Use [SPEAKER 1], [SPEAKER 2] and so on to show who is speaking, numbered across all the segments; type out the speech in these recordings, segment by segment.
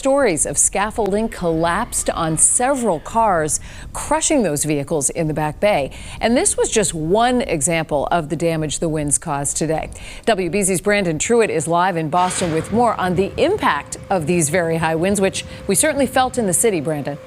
[SPEAKER 1] stories of scaffolding collapsed on several cars, crushing those vehicles in the Back Bay. And this was just one example of the damage the winds caused today. WBZ's Brandon Truitt is live in Boston with more on the impact of these very high winds, which we certainly felt in the city, Brandon.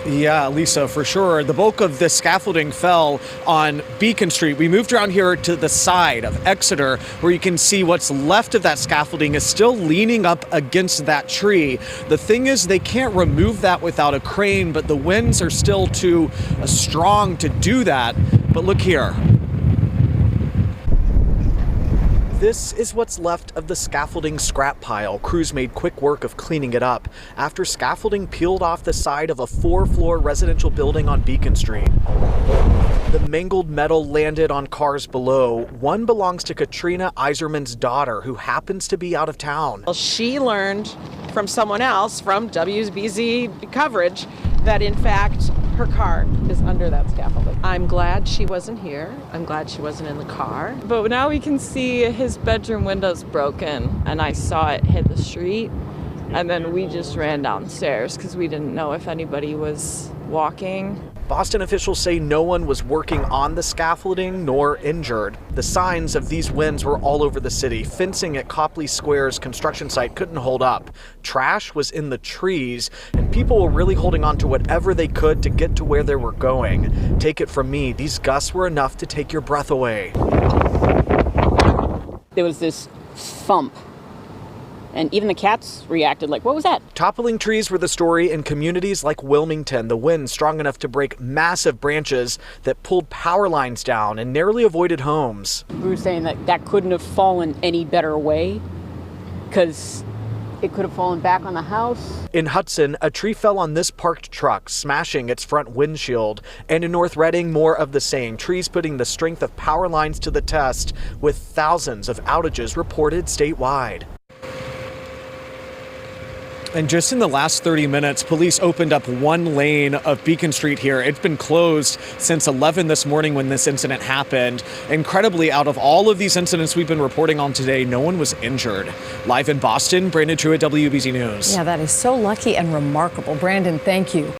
[SPEAKER 2] Yeah, Lisa, for sure. The bulk of this scaffolding fell on Beacon Street. We moved around here to the side of Exeter, where you can see what's left of that scaffolding is still leaning up against that tree. The thing is, they can't remove that without a crane, but the winds are still too strong to do that. But look here. This is what's left of the scaffolding scrap pile. Crews made quick work of cleaning it up after scaffolding peeled off the side of a 4-floor residential building on Beacon Street. The mangled metal landed on cars below. One belongs to Katrina Iserman's daughter, who happens to be out of town.
[SPEAKER 3] Well, she learned from someone else, from WBZ coverage, that in fact her car is under that scaffolding. I'm glad she wasn't here. I'm glad she wasn't in the car.
[SPEAKER 4] But now we can see his bedroom window's broken, and I saw it hit the street, and then we just ran downstairs because we didn't know if anybody was walking.
[SPEAKER 2] Boston officials say no one was working on the scaffolding nor injured. The signs of these winds were all over the city. Fencing at Copley Square's construction site couldn't hold up. Trash was in the trees, and people were really holding on to whatever they could to get to where they were going. Take it from me, these gusts were enough to take your breath away.
[SPEAKER 5] There was this thump. And even the cats reacted like, what was that?
[SPEAKER 2] Toppling trees were the story in communities like Wilmington. The wind strong enough to break massive branches that pulled power lines down and narrowly avoided homes.
[SPEAKER 5] We were saying that that couldn't have fallen any better way because it could have fallen back on the house.
[SPEAKER 2] In Hudson, a tree fell on this parked truck, smashing its front windshield. And in North Reading, more of the same. Trees putting the strength of power lines to the test, with thousands of outages reported statewide. And just in the last 30 minutes, police opened up one lane of Beacon Street here. It's been closed since 11 this morning when this incident happened. Incredibly, out of all of these incidents we've been reporting on today, no one was injured. Live in Boston, Brandon Truitt, WBZ News.
[SPEAKER 1] Yeah, that is so lucky and remarkable. Brandon, thank you.